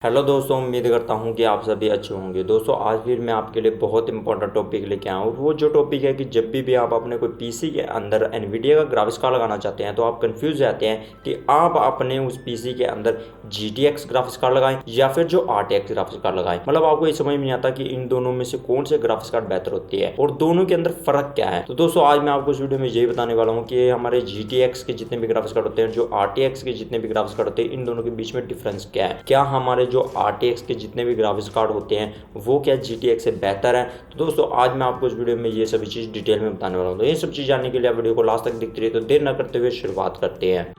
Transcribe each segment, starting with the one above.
Hello दोस्तों, उम्मीद करता हूँ कि आप सभी अच्छे होंगे। दोस्तों आज फिर मैं आपके लिए बहुत इंपॉर्टेंट टॉपिक लेके आया हूँ। वो जो टॉपिक है कि जब भी आप अपने कोई पीसी के अंदर एनवीडिया का ग्राफिक्स कार्ड लगाना चाहते हैं तो आप कंफ्यूज जाते हैं कि आप अपने उस पीसी के अंदर GTX ग्राफिक्स कार्ड लगाएं या फिर जो RTX ग्राफिक्स कार्ड लगाएं। मतलब आपको ये समझ में नहीं आता कि इन दोनों में से कौन से ग्राफिक्स कार्ड बेहतर होती है और दोनों के अंदर फर्क क्या है। तो दोस्तों आज मैं आपको इस वीडियो में यही बताने वाला हूँ कि हमारे GTX के जितने भी ग्राफिक्स कार्ड होते हैं, जो RTX के जितने भी ग्राफिक्स कार्ड होते हैं, इन दोनों के बीच में डिफरेंस क्या है। क्या हमारे जो RTX के जितने भी ग्राफिक्स कार्ड होते हैं वो क्या GTX से बेहतर है। तो दोस्तों आज मैं आपको इस वीडियो में ये सभी चीज़ डिटेल में बताने वाला हूँ। तो ये सब चीज़ जानने के लिए आप वीडियो को लास्ट तक देखते रहिए। तो देर न करते हुए शुरुआत करते हैं।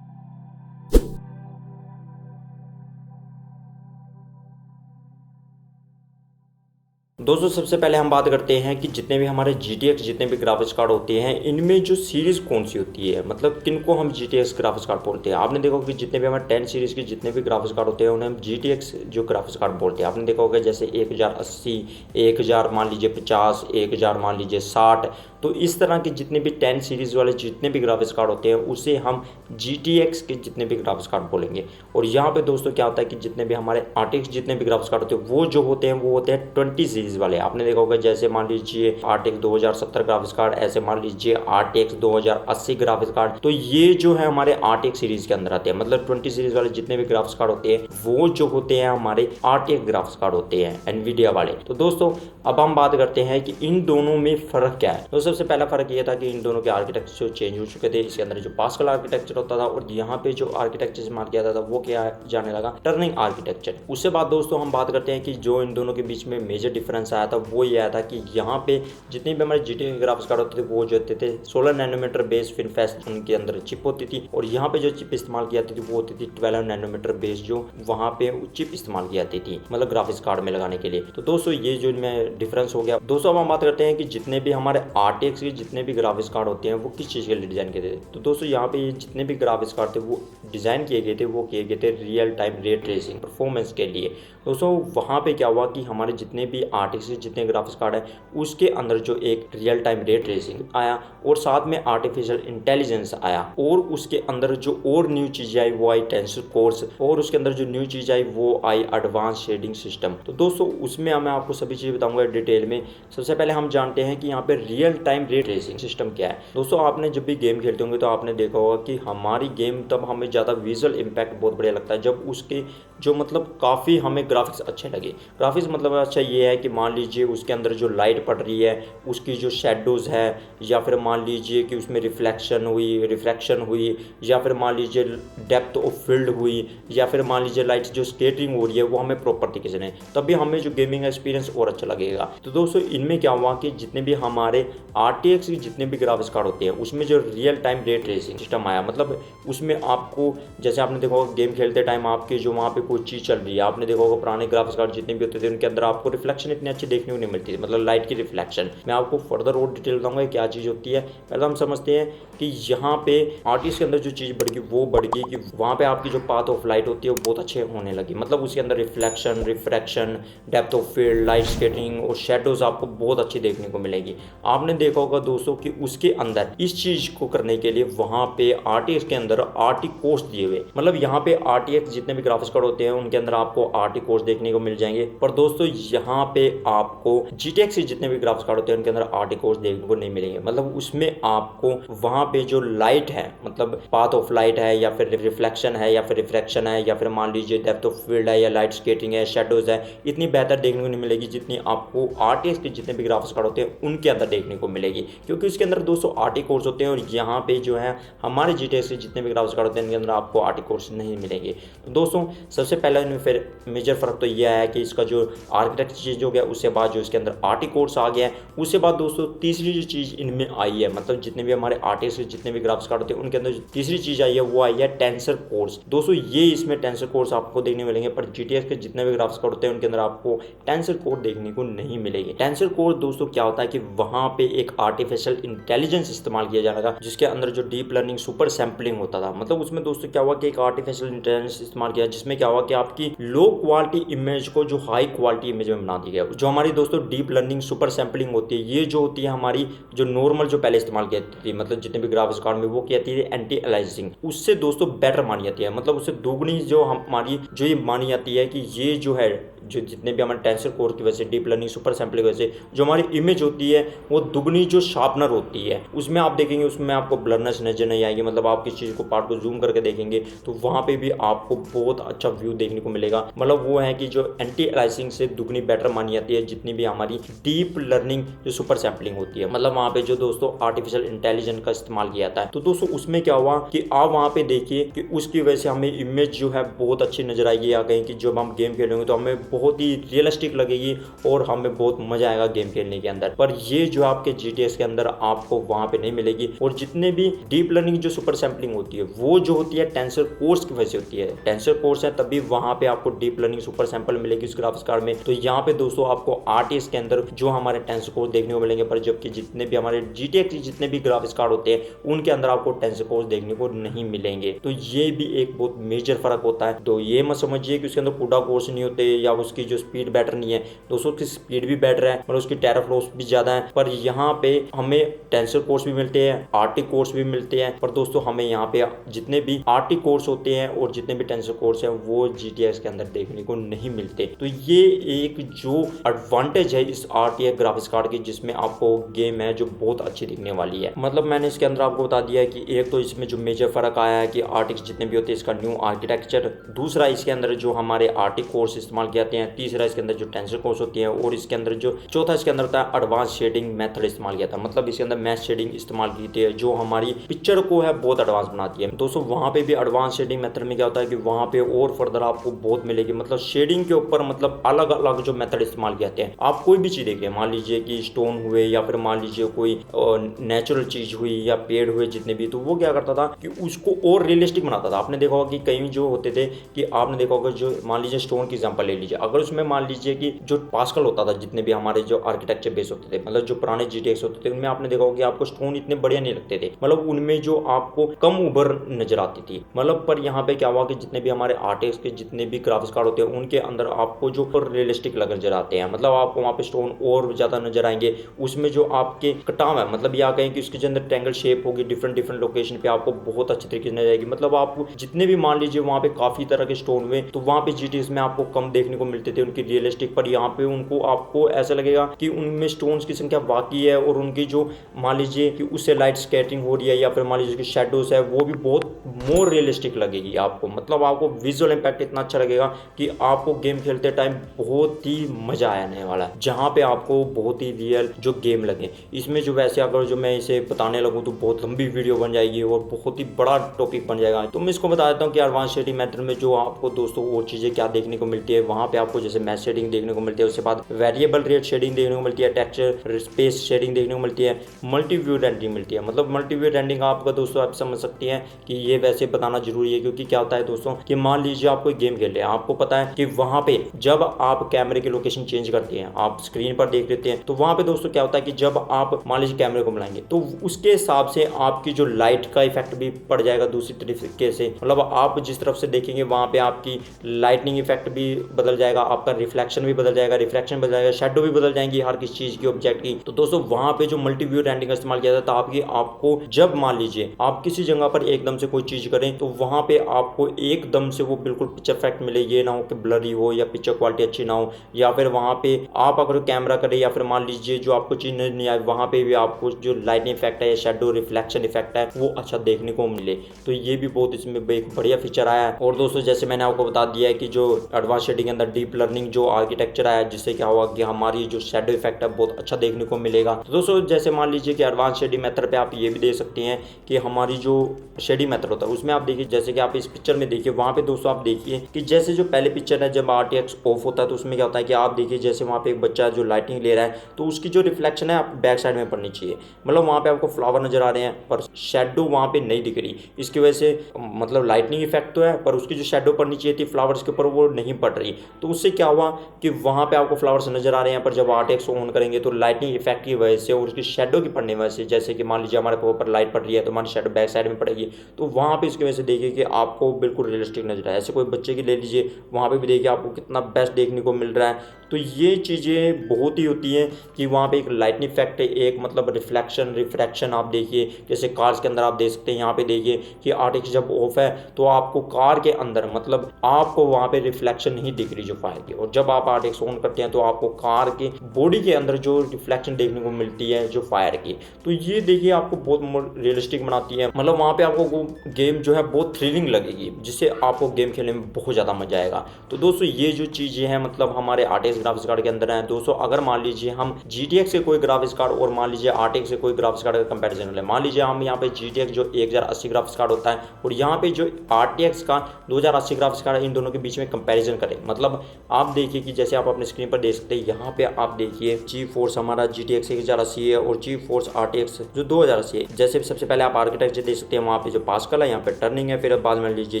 दोस्तों सबसे पहले हम बात करते हैं कि जितने भी हमारे GTX जितने भी ग्राफिक्स कार्ड होते हैं, इनमें जो सीरीज़ कौन सी होती है, मतलब किनको हम GTX ग्राफिक्स कार्ड बोलते हैं। आपने देखा होगा कि जितने भी हमारे 10 सीरीज़ के जितने भी ग्राफिक्स कार्ड होते हैं उन्हें हम GTX जो ग्राफिक्स कार्ड बोलते हैं। आपने देखा होगा जैसे 1080, 1000 मान लीजिए 50, 1000 मान लीजिए 60। तो इस तरह के जितने भी 10 सीरीज़ वाले जितने भी ग्राफिक्स कार्ड होते हैं उसे हम GTX के जितने भी ग्राफिक्स कार्ड बोलेंगे। और यहाँ पे दोस्तों क्या होता है कि जितने भी हमारे RTX जितने भी ग्राफिक्स कार्ड होते हैं वो जो होते हैं वो होते हैं 20 सीरीज़ वाले। आपने देखा होगा जैसे मान लीजिए RTX 2070 ग्राफिक्स कार्ड, ऐसे मान लीजिए RTX 2080 ग्राफिक्स कार्ड। तो ये जो है हमारे RTX सीरीज़ के अंदर आते हैं। मतलब 20 सीरीज़ वाले जितने भी ग्राफिक्स कार्ड होते हैं वो जो होते हैं हमारे RTX ग्राफिक्स कार्ड होते हैं, एनवीडिया वाले। तो दोस्तों अब हम बात करते हैं कि इन दोनों में फ़र्क क्या है। तो सबसे पहला फ़र्क ये था कि इन दोनों के आर्किटेक्चर चेंज हो चुके थे। इसके अंदर जो पास्कल आर्किटेक्चर होता था और यहाँ पे जो आर्किटेक्चर इस्तेमाल किया जाता था वो क्या जाने लगा, टर्निंग आर्किटेक्चर। उसके बाद दोस्तों हम बात करते हैं कि जो इन दोनों के बीच में मेजर डिफरेंस आया था वो ये आया था कि यहाँ पे जितने भी हमारे GTX ग्राफिक्स कार्ड होते थे वो जो होते थे 16 नैनोमीटर बेस फिनफेस्ट उनके अंदर चिप होती थी। और यहाँ पे जो चिप इस्तेमाल की जाती थी वो होती थी 12 नैनोमीटर बेस, जो वहाँ पे चिप इस्तेमाल की जाती थी मतलब ग्राफिक्स कार्ड में लगाने के लिए। तो दोस्तों ये जो इनमें डिफरेंस हो गया। दोस्तों अब हम बात करते हैं कि जितने भी हमारे RTX के जितने भी ग्राफिक्स कार्ड होते हैं वो किस चीज़ के लिए डिज़ाइन किए थे। तो दोस्तों यहाँ पे जितने भी ग्राफिक्स कार्ड थे वो डिज़ाइन किए गए थे, वो किए गए थे real time ray tracing performance के लिए। दोस्तों वहाँ पे क्या हुआ कि हमारे जितने भी RTX के जितने ग्राफिक्स कार्ड है उसके अंदर जो एक रियल टाइम रे ट्रेसिंग आया और साथ में आर्टिफिशियल इंटेलिजेंस आया, और उसके अंदर जो और न्यू चीज़ आई वो आई टेंसर कोर्स, और उसके अंदर जो न्यू चीज़ आई वो आई एडवांस शेडिंग सिस्टम। तो दोस्तों उसमें मैं आपको सभी चीज़ बताऊंगा डिटेल में। सबसे पहले हम जानते हैं कि यहाँ पे real time ray tracing system क्या है। दोस्तों आपने जब भी गेम खेलते होंगे तो आपने देखा होगा कि हमारी गेम तब हमें ज़्यादा विजुअल इम्पैक्ट बहुत बढ़िया लगता है जब उसके जो मतलब काफ़ी हमें ग्राफिक्स अच्छे लगे। ग्राफिक्स मतलब अच्छा ये है कि मान लीजिए उसके अंदर जो लाइट पड़ रही है उसकी जो शेडोज़ है, या फिर मान लीजिए कि उसमें रिफ्लेक्शन हुई, या फिर मान लीजिए डेप्थ ऑफ फील्ड हुई, या फिर मान लीजिए लाइट जो स्केटरिंग हो रही है वो हमें प्रॉपर तरीके से नहीं, तभी हमें जो गेमिंग एक्सपीरियंस और अच्छा लगेगा। तो दोस्तों इनमें क्या हुआ कि जितने भी हमारे RTX के जितने भी ग्राफिक्स कार्ड होते हैं उसमें जो real time ray tracing system आया, मतलब उसमें आपको जैसे आपने देखा होगा गेम खेलते टाइम आपके जो वहाँ पे कोई चीज़ चल रही है, आपने देखा होगा पुराने ग्राफिक्स कार्ड जितने भी होते थे उनके अंदर आपको रिफ्लेक्शन इतनी अच्छी देखने को नहीं मिलती थी, मतलब लाइट की रिफ्लेक्शन। मैं आपको फर्दर और डिटेल बताऊंगा क्या चीज़ होती है। पहले हम समझते हैं कि यहाँ पे आर्टिस्ट के अंदर जो चीज़ बढ़ गई वो बढ़ गई कि वहाँ पे आपकी जो पाथ ऑफ लाइट होती है वो बहुत अच्छे होने लगी, मतलब उसके अंदर reflection, refraction, depth of field, light skating और शेडोज आपको बहुत अच्छी देखने को मिलेगी। आपने देखा होगा दोस्तों कि उसके अंदर इस चीज़ को करने के लिए वहाँ पे RTX के अंदर RT कोर्स दिए हुए, मतलब यहाँ पे RTX जितने भी ग्राफिक्स कार्ड होते हैं उनके अंदर आपको RT कोर्स देखने को मिल जाएंगे। पर दोस्तों यहाँ पे आपको GTX के जितने भी ग्राफिक्स कार्ड होते हैं उनके अंदर RT कोर्स देखने को नहीं मिलेंगे। मतलब उसमें आपको वहाँ पे जो लाइट है, मतलब पाथ ऑफ लाइट है या फिर रिफ्लेक्शन है या फिर रिफ्रैक्शन है या फिर मान लीजिए डेप्थ ऑफ फील्ड है या लाइट स्केटिंग है, शेडोज है, इतनी बेहतर देखने को नहीं मिलेगी जितनी आपको RTX के जितने भी ग्राफिक्स कार्ड होते हैं उनके अंदर देखने को मिलेगी, क्योंकि उसके अंदर दोस्तों RT कोर्स होते हैं। और यहाँ पे जो है हमारे GTX के जितने भी ग्राफिक्स कार्ड होते हैं उनके अंदर आपको RT कोर्स नहीं मिलेंगे। तो दोस्तों सबसे पहला इनमें फिर मेजर फ़र्क तो यह है कि इसका जो आर्किटेक्चर चेंज हो गया, उसके बाद जो इसके अंदर RT कोर्स आ गया है। उसके बाद दोस्तों तीसरी जो चीज़ इनमें आई है, मतलब जितने भी हमारे RTX के जितने भी ग्राफिक्स कार्ड होते हैं उनके अंदर जो तीसरी चीज़ आई है वो आई है टेंसर कोर्स। दोस्तों ये इसमें टेंसर कोर्स आपको देखने मिलेंगे, पर GTX के जितने भी ग्राफिक्स कार्ड होते हैं उनके अंदर आपको टेंसर कोर देखने को नहीं मिलेंगे। टेंसर कोर दोस्तों क्या होता है कि वहाँ पे एक आर्टिफिशियल इंटेलिजेंस इस्तेमाल किया जाना था, जिसके अंदर जो डीप लर्निंग सुपर सैम्पलिंग होता था। मतलब उसमें दोस्तों क्या हुआ कि एक आर्टिफिशियल इंटेलिजेंस इस्तेमाल किया, जिसमें क्या हुआ कि आपकी लो क्वालिटी इमेज को जो हाई क्वालिटी इमेज में बना दिया गया। जो हमारी दोस्तों डीप लर्निंग सुपर सैम्पलिंग होती है, ये जो होती है हमारी जो नॉर्मल जो पहले इस्तेमाल की जाती थी, मतलब जितने भी ग्राफिक्स कार्ड में, वो क्या थी एंटी अलाइजिंग, उससे दोस्तों बेटर मानी जाती है। मतलब उससे दोगुनी जो हमारी जो ये मानी जाती है कि ये जो है जो जितने भी हमारे टेंसर कोर की वजह से, डीप लर्निंग सुपर सैम्पलिंग की वजह से जो हमारी इमेज होती है वो दुगनी जो शार्पनर होती है, उसमें आप देखेंगे उसमें आपको ब्लरनेस नजर नहीं आएगी। मतलब आप किस चीज़ को पार्ट को जूम करके देखेंगे तो वहाँ पे भी आपको बहुत अच्छा व्यू देखने को मिलेगा। मतलब वो है कि जो एंटी अलाइजिंग से दुगनी बेटर मानी जाती है जितनी भी हमारी डीप लर्निंग जो सुपर सैम्पलिंग होती है। मतलब वहाँ पे जो दोस्तों आर्टिफिशियल इंटेलिजेंस का इस्तेमाल किया जाता है। तो दोस्तों उसमें क्या हुआ कि आप वहाँ पे देखिए कि उसकी वजह से हमें इमेज जो है बहुत अच्छी नजर आएगी। आ गई कि जब हम गेम खेलेंगे तो हमें बहुत ही रियलिस्टिक लगेगी और हमें बहुत मजा आएगा गेम खेलने के अंदर। पर ये जो आपके जीटीएस के अंदर आपको वहाँ पे नहीं मिलेगी। और जितने भी डीप लर्निंग जो सुपर सैम्पलिंग होती है वो जो होती है टेंसर कोर्स की वजह से होती है। टेंसर कोर्स है तभी वहाँ पे आपको डीप लर्निंग सुपर सैंपल मिलेगी उस ग्राफिक्स कार्ड में। तो यहाँ पे दोस्तों आपको आरटीएक्स के अंदर जो हमारे टेंसर कोर्स देखने को मिलेंगे, पर जबकि जितने भी हमारे जीटीएक्स के जितने भी ग्राफिक्स कार्ड होते हैं उनके अंदर आपको टेंसर कोर्स देखने को नहीं मिलेंगे। तो ये भी एक बहुत मेजर फर्क होता है। तो ये मत समझिए कि उसके अंदर कूडा कोर्स नहीं होते या उसकी जो स्पीड बेटर नहीं है। दोस्तों उसकी स्पीड भी बेटर है और उसकी टेराफ्लोप्स भी ज्यादा है। पर यहाँ पे हमें टेंसर कोर्स भी मिलते हैं, आरटी कोर्स भी मिलते हैं। पर दोस्तों हमें यहाँ पे जितने भी आरटी कोर्स होते हैं और जितने भी टेंसर कोर्स हैं वो जीटीएक्स के अंदर देखने को नहीं मिलते। तो ये एक जो एडवांटेज है इस आरटीएक्स ग्राफिक्स कार्ड की, जिसमें आपको गेम है जो बहुत अच्छी दिखने वाली है। मतलब मैंने इसके अंदर आपको बता दिया है कि एक तो इसमें जो मेजर फर्क आया है कि आरटीएक्स जितने भी होते हैं इसका न्यू आर्किटेक्चर, दूसरा इसके अंदर जो हमारे आरटी कोर्स इस्तेमाल किए जाते हैं, तीसरा इसके अंदर जो टेंसर कोर्स होती है, और इसके अंदर जो चौथा इसके अंदर था एडवांस शेडिंग मेथड इस्तेमाल किया था। मतलब इसके अंदर मैच शेडिंग इस्तेमाल की थी जो हमारी पिक्चर को है बहुत एडवांस बनाती है। दोस्तों वहाँ पे भी एडवांस शेडिंग मेथड में क्या होता है कि वहाँ पे और फर्दर आपको बहुत मिलेगी। मतलब शेडिंग के ऊपर मतलब अलग अलग जो मेथड इस्तेमाल किए जाते हैं। आप कोई भी चीज़ देखिए, मान लीजिए कि स्टोन हुए या फिर मान लीजिए कोई नेचुरल चीज़ हुई या पेड़ हुए जितने भी, तो वो क्या करता था कि उसको और रियलिस्टिक बनाता था। आपने देखा होगा कि कई जो होते थे कि आपने देखा होगा जो मान लीजिए स्टोन की एग्जांपल ले लीजिए, अगर उसमें मान लीजिए कि जो पास्कल होता था, जितने भी हमारे जो आर्किटेक्चर बेस होते थे, मतलब जो पुराने जीटीएक्स होते थे उनमें आपने देखा होगा कि आपको स्टोन इतने बढ़िया नहीं लगते थे। मतलब उनमें जो आपको कम उभर नजर आती थी। मतलब पर यहाँ पे क्या हुआ कि जितने भी हमारे आरटीएक्स के जितने भी ग्राफिक्स कार्ड होते हैं उनके अंदर आपको जो रियलिस्टिक लग नजर आते हैं। मतलब आपको वहाँ पे स्टोन और ज्यादा नजर आएंगे। उसमें जो आपके कटाव है, मतलब या कहें कि उसके अंदर ट्रायंगल शेप होगी डिफरेंट डिफरेंट लोकेशन पे, आपको बहुत अच्छे तरीके से नजर आएगी। मतलब आप जितने भी मान लीजिए वहाँ पे काफी तरह के स्टोन हुए, तो वहाँ पे जीटीएस में आपको कम देखने को मिलते थे उनकी रियलिस्टिक, पर यहाँ पे उनको आपको ऐसा लगेगा कि उनमें स्टोन्स की संख्या बाकी है और उनकी जो मान लीजिए कि उससे लाइट स्कैटरिंग हो रही है या फिर मान लीजिए कि शेडोज है वो भी बहुत मोर रियलिस्टिक लगेगी आपको। मतलब आपको विजुअल इंपैक्ट इतना अच्छा लगेगा कि आपको गेम खेलते टाइम बहुत ही मजा आने वाला है, जहाँ पे आपको बहुत ही रियल जो गेम लगे। इसमें जो वैसे अगर जो मैं इसे बताने लगूँ तो बहुत लंबी वीडियो बन जाएगी और बहुत ही बड़ा टॉपिक बन जाएगा। तो मैं इसको बता देता हूँ कि एडवांस शेडिंग मेथड में जो आपको दोस्तों और चीज़ें क्या देखने को मिलती है, वहाँ पे आपको जैसे मैच शेडिंग देखने को मिलती है, उसके बाद वेरिएबल रेट शेडिंग देखने को मिलती है, टेक्सचर स्पेस शेडिंग देखने को मिलती है, मल्टी व्यू रेंडरिंग मिलती है। मतलब मल्टी व्यू रेंडरिंग आपका दोस्तों आप समझ सकती हैं कि ये वैसे बताना जरूरी है, क्योंकि क्या होता है दोस्तों कि मान लीजिए आप कोई गेम खेल रहे हैं, आपको पता है कि वहाँ पे जब आप कैमरे की लोकेशन चेंज करते हैं, आप स्क्रीन पर देख लेते हैं, तो वहाँ पे दोस्तों क्या होता है कि जब आप मान लीजिए कैमरे को बुलाएंगे तो उसके हिसाब से आपकी जो लाइट का इफेक्ट भी पड़ जाएगा दूसरी तरीके से। मतलब आप जिस तरफ से देखेंगे वहाँ पे आपकी लाइटनिंग इफेक्ट भी बदल जाएगा, आपका रिफ्लेक्शन भी बदल जाएगा, रिफ्लेक्शन बदल जाएगा, शेडो भी बदल जाएंगी हर किसी चीज की, ऑब्जेक्ट की। तो दोस्तों वहाँ पे जो मल्टी व्यू रेंडरिंग का इस्तेमाल किया जाता है ताकि आपको जब मान लीजिए आप किसी जगह पर एकदम से कोई चीज करें तो वहाँ पे आपको एकदम से वो बिल्कुल पिक्चर इफेक्ट मिले, ये ना हो कि ब्लरी हो या पिक्चर क्वालिटी अच्छी ना हो, या फिर वहाँ पे आप अगर कैमरा करें या फिर मान लीजिए जो आपको चीज नहीं आए वहाँ पे भी आपको जो लाइटिंग इफेक्ट है या शेडो रिफ्लेक्शन इफेक्ट है वो अच्छा देखने को मिले। तो ये भी बहुत इसमें एक बढ़िया फीचर आया है। और दोस्तों जैसे मैंने आपको बता दिया है कि जो एडवांस शेडिंग के अंदर डीप लर्निंग जो आर्किटेक्चर आया है, जिससे क्या हुआ कि हमारी जो शेडो इफेक्ट है बहुत अच्छा देखने को मिलेगा। तो दोस्तों जैसे मान लीजिए कि एडवांस शेडिंग मेथड पे आप ये भी देख सकते हैं कि हमारी जो शेडिंग मेथड होता है उसमें आप देखिए, जैसे कि आप इस पिक्चर में देखिए, वहाँ पे दोस्तों आप देखिए कि जैसे जो पहले पिक्चर है जब आरटीएक्स ऑफ होता है तो उसमें क्या होता है कि आप देखिए जैसे वहाँ पे एक बच्चा जो लाइटिंग ले रहा है तो उसकी जो रिफ्लेक्शन है आप बैक साइड में पड़नी चाहिए। मतलब वहाँ पे आपको फ्लावर नजर आ रहे हैं पर शेडो वहाँ पे नहीं दिख रही, इसकी वजह से मतलब लाइटनिंग इफेक्ट तो है पर उसकी जो शेडो पड़नी चाहिए थी फ्लावर्स के ऊपर वो नहीं पड़ रही। तो उससे क्या हुआ कि वहाँ पे आपको फ्लावर्स नजर आ रहे हैं, पर जब RTX ऑन करेंगे तो लाइटिंग इफेक्ट की वजह से और उसकी शेडो की पड़ने की वजह से, जैसे कि मान लीजिए हमारे ऊपर लाइट पड़ रही है तो हमारी शेडो बैक साइड में पड़ेगी, तो वहाँ पे इसकी वजह से देखिए कि आपको बिल्कुल रियलिस्टिक नजर आए। ऐसे कोई बच्चे की ले लीजिए, वहाँ पे भी देखिए आपको कितना बेस्ट देखने को मिल रहा है। तो ये चीज़ें बहुत ही होती हैं कि वहाँ पे एक लाइटनिंग इफेक्ट है, एक मतलब रिफ्लेक्शन रिफ्रैक्शन आप देखिए, जैसे कार्स के अंदर आप देख सकते हैं यहाँ पे देखिए कि RTX जब ऑफ है तो आपको कार के अंदर मतलब आपको वहाँ पे रिफ्लेक्शन नहीं दिख रही जो फायर की, और जब आप RTX ऑन करते हैं तो आपको कार के बॉडी के अंदर जो रिफ्लेक्शन देखने को मिलती है जो फायर की। तो ये देखिए आपको बहुत रियलिस्टिक बनाती है, मतलब वहाँ पे आपको गेम जो है बहुत थ्रिलिंग लगेगी, जिससे आपको गेम खेलने में बहुत ज़्यादा मजा आएगा। तो दोस्तों ये जो चीज़ें हैं मतलब हमारे RTX ग्राफिक्स कार्ड के अंदर है। दोस्तों अगर मान लीजिए हम GTX से कोई ग्राफिक्स कार्ड और मान लीजिए RTX से कोई ग्राफिक्स कार्ड का कंपैरिजन ले, मान लीजिए हम यहाँ पे GTX जो 1080 ग्राफिक्स कार्ड होता है और यहाँ पे जो RTX का 2080 ग्राफिक्स कार्ड है, इन दोनों के बीच में कंपैरिजन करें, मतलब आप देखिए कि जैसे आप अपने स्क्रीन पर देख सकते हैं, यहाँ पे आप देखिए GeForce हमारा GTX 1080 है और GeForce RTX जो 2080 है। जैसे सबसे पहले आप आर्किटेक्चर देख सकते हैं, वहाँ पे जो पास्कल है, यहाँ पे टर्निंग है, फिर बाद में लीजिए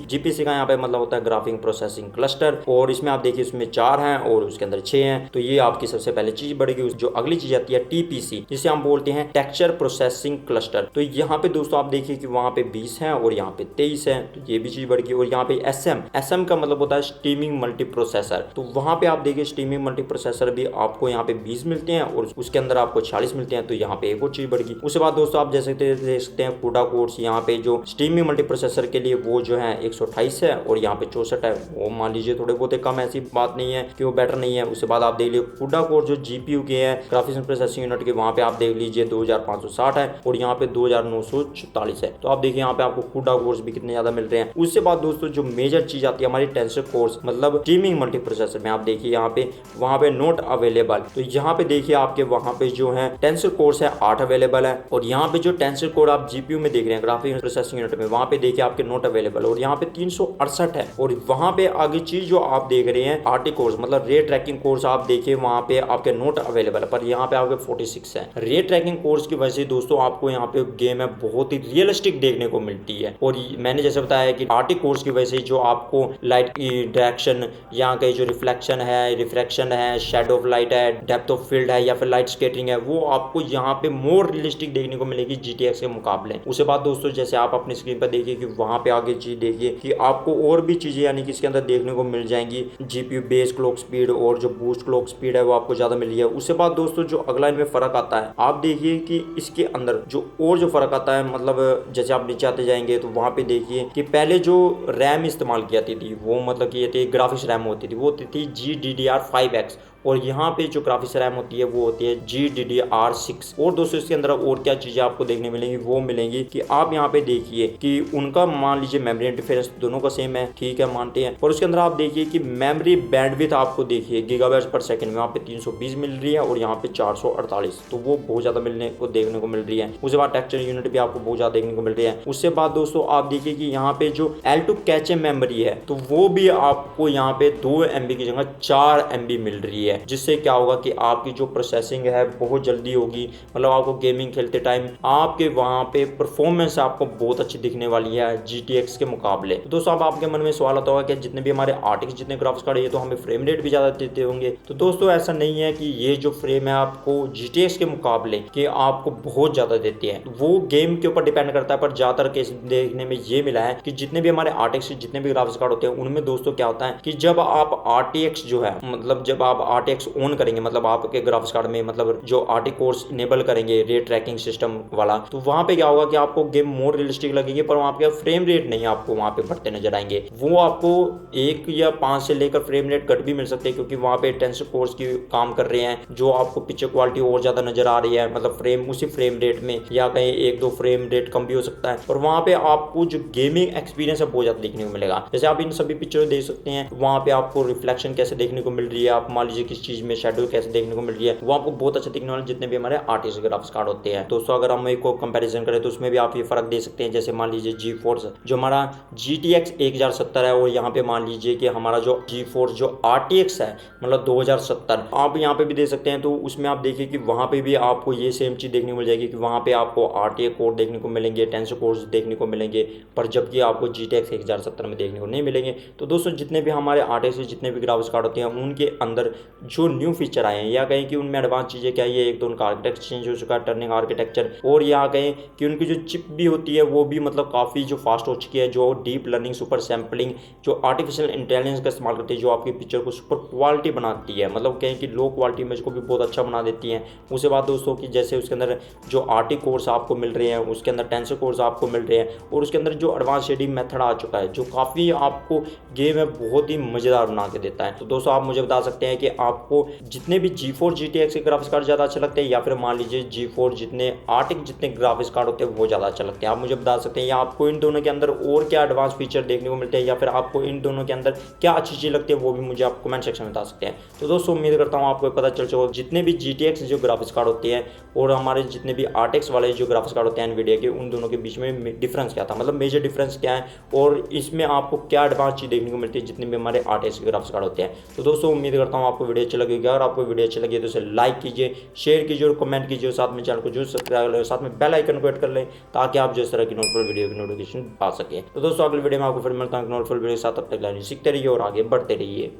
GPC का यहाँ पे मतलब होता है ग्राफिक प्रोसेसिंग क्लस्टर, और इसमें आप देखिए इसमें 4 हैं और उसके अंदर 6 हैं। तो ये आपकी सबसे पहले चीज बढ़ेगी। जो अगली चीज आती है TPC, जिसे हम बोलते हैं टेक्सचर प्रोसेसिंग क्लस्टर। तो यहाँ पे दोस्तों आप देखिए कि वहाँ पे 20 है और यहाँ पे 23 है, तो ये भी चीज बढ़ गई। और यहाँ पे SM का मतलब होता है स्ट्रीमिंग मल्टी प्रोसेसर, तो वहाँ पे आप देखिए स्ट्रीमिंग मल्टी प्रोसेसर भी आपको यहाँ पे 20 मिलते हैं और उसके अंदर आपको 40 मिलते हैं, तो यहाँ पे एक और चीज बढ़ गई। उसके बाद दोस्तों आप देख सकते हैं CUDA कोर्स, यहाँ पे जो स्ट्रीमिंग मल्टी प्रोसेसर के लिए वो जो है 128 है और यहाँ पे 64 है। वो मान लीजिए थोड़े बहुत कम, ऐसी बात नहीं है कि वो बेटर नहीं है। उसके बाद आप देख लीजिए CUDA कोर जो GPU के है ग्राफिक्स प्रोसेसिंग यूनिट के, वहाँ पे आप देख लीजिए 2560 है और यहाँ पे 2944 है। तो आप देखिए यहाँ पे आपको CUDA कोर्स भी कितने ज्यादा मिल रहे हैं। उसके बाद दोस्तों जो मेजर चीज आती है हमारी टेंसर कोर्स, मतलब स्ट्रीमिंग मल्टी प्रोसेसर में आप देखिए यहाँ पे वहाँ पे नोट अवेलेबल, तो यहाँ पे देखिए आपके वहाँ पे जो है टेंसर कोर्स है 8 अवेलेबल है, और यहाँ पे जो टेंसर कोर आप GPU में देख रहे हैं ग्राफिक्स प्रोसेसिंग यूनिट में, वहाँ पे देखिए आपके नोट अवेलेबल और यहाँ पे 368 है। और वहाँ पे आगे चीज जो आप देख रहे हैं RT कोर्स मतलब रे ट्रैकिंग कोर्स, आप देखिए वहाँ पे आपके नोट अवेलेबल है, पर यहाँ पे आपके 46 है। रे ट्रैकिंग कोर्स की वजह से दोस्तों आपको यहाँ पे गेम है बहुत ही रियलिस्टिक देखने को मिलती है। और मैंने जैसे बताया कि RT कोर्स की वजह से जो आपको लाइट की डायरेक्शन, यहाँ के जो रिफ्लेक्शन है, रिफ्रैक्शन है, शेडो ऑफ लाइट है, डेप्थ ऑफ फील्ड है या फिर लाइट स्कैटरिंग है, वो आपको यहाँ पे मोर रियलिस्टिक देखने को मिलेगी GTX के मुकाबले। उसके बाद दोस्तों जैसे आप अपनी स्क्रीन पर देखिए कि वहाँ पे आगे चीज देखिए कि आपको और भी चीजें यानी कि इसके अंदर देखने को मिल जाएंगी। GPU बेस क्लॉक स्पीड और जो बूस्ट क्लॉक स्पीड है वो आपको ज्यादा मिल रही है। उसके बाद दोस्तों जो अगला इनमें फर्क आता है, आप देखिए कि इसके अंदर जो फर्क आता है, मतलब जैसे आप नीचे आते जाएंगे तो वहाँ पे देखिए कि पहले जो रैम इस्तेमाल की जाती थी वो मतलब कि ये ग्राफिक्स रैम होती थी वो होती थी GDDR5X, और यहाँ पे जो ग्राफिक्स रैम होती है वो होती है GDDR6। और दोस्तों इसके अंदर और क्या चीज़ें आपको देखने मिलेंगी, वो मिलेंगी कि आप यहाँ पे देखिए कि उनका मान लीजिए मेमोरी इंटरफेरेंस दोनों का सेम है, ठीक है मानते हैं, और उसके अंदर आप देखिए कि मेमोरी बैंडविड्थ आपको देखिए गीगाबाइट्स पर सेकंड में वहाँ पे 320 मिल रही है और यहाँ पे 448, तो वो बहुत ज़्यादा देखने को मिल रही है। उसके बाद टेक्सचर यूनिट भी आपको बहुत ज़्यादा देखने को मिल रही है। उसके बाद दोस्तों आप देखिए कि यहाँ पे जो L2 कैचे मेमोरी है तो वो भी आपको यहाँ पे 2 MB की जगह 4 MB मिल रही है, जिससे क्या होगा कि आपकी जो प्रोसेसिंग है बहुत जल्दी होगी, मतलब आपको गेमिंग खेलते टाइम आपके वहाँ पे परफॉर्मेंस आपको बहुत अच्छी दिखने वाली है GTX के मुकाबले। तो दोस्तों अब आपके मन में सवाल आता होगा कि जितने भी हमारे RTX जितने ग्राफिक्स कार्ड है तो हमें फ्रेम रेट भी ज़्यादा देते होंगे। तो दोस्तों ऐसा नहीं है कि ये जो फ्रेम है आपको GTX के मुकाबले कि आपको बहुत ज़्यादा देते हैं, वो गेम के ऊपर डिपेंड करता है। पर ज़्यादातर केस देखने में ये मिला है कि जितने भी हमारे RTX जितने भी ग्राफिक्स कार्ड होते हैं उनमें दोस्तों क्या होता है कि जब आप RTX जो है मतलब जब आप RTX ऑन करेंगे, मतलब आपके ग्राफिक्स कार्ड में मतलब जो RT कोर्स इनेबल करेंगे रे ट्रैकिंग सिस्टम वाला, तो वहां पे क्या होगा कि आपको गेम मोर रियलिस्टिक लगेगी, पर वहां पे फ्रेम रेट नहीं आपको वहां पे बढ़ते नजर आएंगे। वो आपको 1 या 5 से लेकर फ्रेम रेट घट भी मिल सकते हैं, क्योंकि वहां पे टेंसर कोर्स की काम कर रहे हैं जो आपको पिक्चर क्वालिटी और ज्यादा नजर आ रही है, मतलब फ्रेम उसी फ्रेम रेट में या कहीं 1-2 फ्रेम रेट कम भी हो सकता है, और वहां पे आपको जो गेमिंग एक्सपीरियंस है बहुत ज्यादा देखने को मिलेगा। जैसे आप इन सभी पिक्चर देख सकते हैं, वहां पे आपको रिफ्लेक्शन कैसे देखने को मिल रही है। आप मान लीजिए किस चीज़ में शेड्यूल कैसे देखने को मिल रही है, वो आपको बहुत अच्छा दिखने वाला जितने भी हमारे RTX ग्राफिक्स कार्ड होते हैं। दोस्तों अगर हम एक कंपैरिजन करें तो उसमें भी आप ये फर्क देख सकते हैं। जैसे मान लीजिए GeForce जो हमारा GTX 1070 है और यहाँ पे मान लीजिए कि हमारा जो GeForce जो RTX है मतलब 2070 आप यहाँ पे भी देख सकते हैं। तो उसमें आप देखिए कि वहाँ पे भी आपको ये सेम चीज़ देखने को मिल जाएगी कि वहाँ पे आपको RTX कोड देखने को मिलेंगे, टेंसर कोड्स देखने को मिलेंगे, पर जबकि आपको GTX 1070 में देखने को नहीं मिलेंगे। तो दोस्तों जितने भी हमारे RTX से जितने भी ग्राफिक्स कार्ड होते हैं उनके अंदर जो न्यू फीचर आए हैं या कहें कि उनमें एडवांस चीज़ें क्या है, एक तो उनका आर्किटेक्चर चेंज हो चुका है, टर्निंग आर्किटेक्चर, और यहाँ कहें कि उनकी जो चिप भी होती है वो भी मतलब काफ़ी जो फास्ट हो चुकी है, जो डीप लर्निंग, सुपर सैम्पलिंग, जो आर्टिफिशियल इंटेलिजेंस का इस्तेमाल करती है, जो आपकी पिक्चर को सुपर क्वालिटी बनाती है, मतलब कहें कि लो क्वालिटी इमेज को भी बहुत अच्छा बना देती है। उसके बाद दोस्तों कि जैसे उसके अंदर जो आर्टी कोर्स आपको मिल रहे हैं, उसके अंदर टेंसर कोर्स आपको मिल रहे हैं, और उसके अंदर जो एडवांस शेडिंग मेथड आ चुका है जो काफ़ी आपको गेम है बहुत ही मज़ेदार बना के देता है। तो दोस्तों आप मुझे बता सकते हैं कि आपको जितने भी GeForce GTX के ग्राफिक्स कार्ड ज़्यादा अच्छे लगते हैं या फिर मान लीजिए GeForce जितने RTX जितने ग्राफिक्स कार्ड होते हैं वो ज़्यादा अच्छे लगते हैं। आप मुझे बता सकते हैं या आपको इन दोनों के अंदर और क्या एडवांस फीचर देखने को मिलते हैं या फिर आपको इन दोनों के अंदर क्या अच्छी चीज़ लगती है वो भी मुझे आप कमेंट सेक्शन में बता सकते हैं। तो दोस्तों उम्मीद करता हूँ आपको पता चल चुका जितने भी GTX जो ग्राफिक्स कार्ड होते हैं और हमारे जितने भी RTX वाले जो ग्राफिक्स कार्ड होते हैं NVIDIA के, उन दोनों के बीच में डिफरेंस क्या था, मतलब मेजर डिफरेंस क्या है और इसमें आपको क्या एडवांस चीज़ देखने को मिलती है जितने भी हमारे RTX के ग्राफिक्स कार्ड होते हैं। तो दोस्तों उम्मीद करता हूँ आपको वीडियो अच्छी लगेगी। अगर आपको वीडियो अच्छी लगी तो इसे लाइक कीजिए, शेयर कीजिए और कमेंट कीजिए, और साथ में चैनल को जरूर सब्सक्राइब करें, साथ में बेल आइकन को हिट कर लें ताकि आप जिस तरह की नोटिफिकेशन वीडियो की नोटिफिकेशन पा सकें। तो दोस्तों अगली वीडियो में आपको फिर मिलता हूँ नोटिफिकेशन वीडियो के साथ। तब तक सीखते रहिए और आगे बढ़ते रहिए।